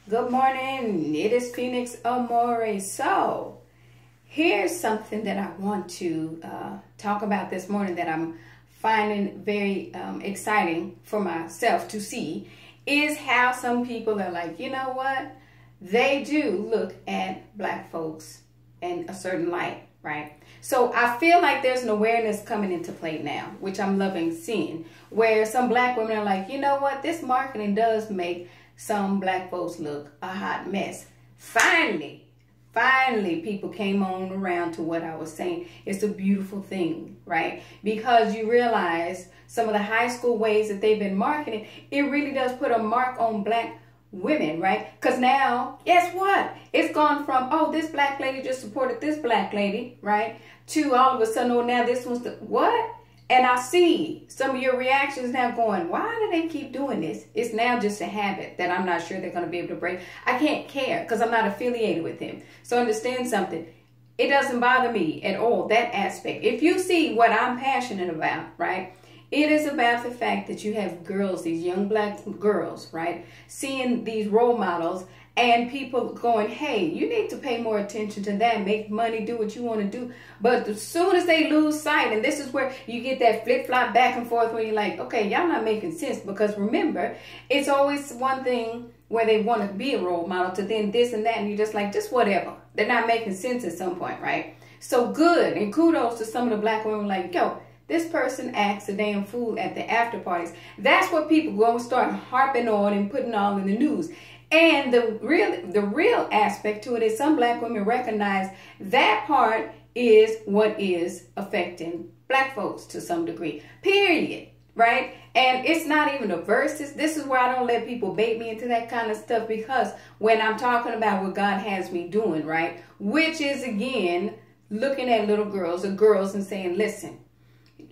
Good morning. It is Phoenix Amore. So, here's something that I want to talk about this morning that I'm finding very exciting for myself to see is how some people are like, you know what? They do look at black folks in a certain light, right? So I feel like there's an awareness coming into play now, which I'm loving seeing, where some black women are like, you know what? This marketing does make some black folks look a hot mess. Finally, people came on around to what I was saying. It's a beautiful thing, right? Because you realize some of the high school ways that they've been marketing, it really does put a mark on black women, right? Because now, guess what? It's gone from, oh, this black lady just supported this black lady, right? To all of a sudden, oh, now this one's the, what? And I see some of your reactions now going, why do they keep doing this? It's now just a habit that I'm not sure they're going to be able to break. I can't care because I'm not affiliated with him. So understand something. It doesn't bother me at all, that aspect. If you see what I'm passionate about, right? It is about the fact that you have girls, these young black girls, right? Seeing these role models and people going, hey, you need to pay more attention to that, make money, do what you want to do. But as soon as they lose sight, and this is where you get that flip-flop back and forth where you're like, okay, y'all not making sense. Because remember, it's always one thing where they want to be a role model to then this and that, and you're just like, just whatever. They're not making sense at some point, right? So good, and kudos to some of the black women like, yo, this person acts a damn fool at the after parties. That's what people going to start harping on and putting all in the news. And the real aspect to it is some black women recognize that part is what is affecting black folks to some degree, period, right? And it's not even a versus. This is where I don't let people bait me into that kind of stuff, because when I'm talking about what God has me doing, right, which is, again, looking at little girls or girls and saying, listen,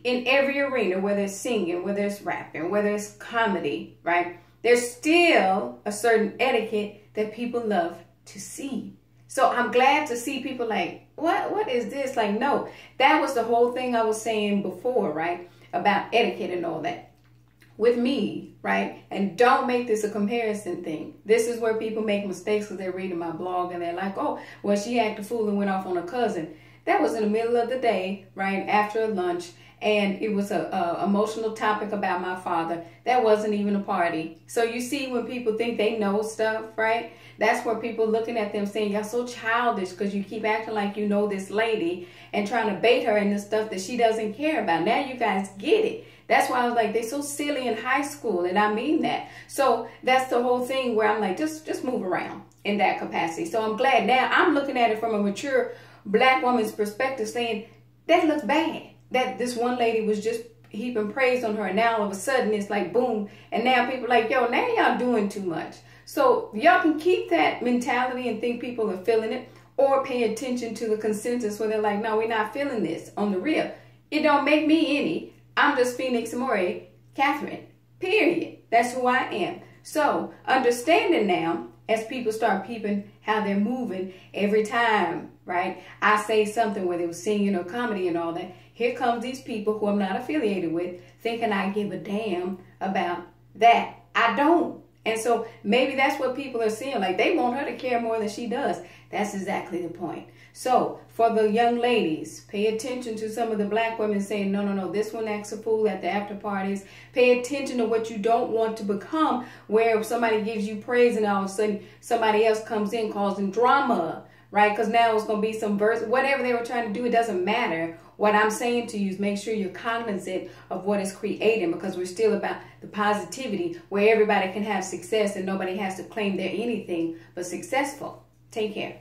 in every arena, whether it's singing, whether it's rapping, whether it's comedy, right, there's still a certain etiquette that people love to see. So I'm glad to see people like, what is this? Like, no, that was the whole thing I was saying before, right? About etiquette and all that. With me, right? And don't make this a comparison thing. This is where people make mistakes because they're reading my blog and they're like, oh, well, she acted a fool and went off on a cousin. That was in the middle of the day, right? After lunch. And it was a emotional topic about my father. That wasn't even a party. So you see when people think they know stuff, right? That's where people looking at them saying, you're so childish because you keep acting like you know this lady and trying to bait her into stuff that she doesn't care about. Now you guys get it. That's why I was like, they're so silly in high school. And I mean that. So that's the whole thing where I'm like, just move around in that capacity. So I'm glad now I'm looking at it from a mature black woman's perspective saying, that looks bad. That this one lady was just heaping praise on her, and now all of a sudden it's like boom, and now people are like, yo, now y'all doing too much. So y'all can keep that mentality and think people are feeling it, or pay attention to the consensus where they're like, no, we're not feeling this on the real. It don't make me any. I'm just Phoenix Amore, Catherine, period. That's who I am. So understanding now, as people start peeping how they're moving every time, right, I say something, whether it was singing or comedy and all that, here comes these people who I'm not affiliated with thinking I give a damn about that. I don't. And so maybe that's what people are seeing. Like, they want her to care more than she does. That's exactly the point. So for the young ladies, pay attention to some of the black women saying, no, this one acts a fool at the after parties. Pay attention to what you don't want to become, where if somebody gives you praise and all of a sudden somebody else comes in causing drama, right? Because now it's going to be some verse, whatever they were trying to do, it doesn't matter. What I'm saying to you is make sure you're cognizant of what is creating, because we're still about the positivity where everybody can have success and nobody has to claim they're anything but successful. Take care.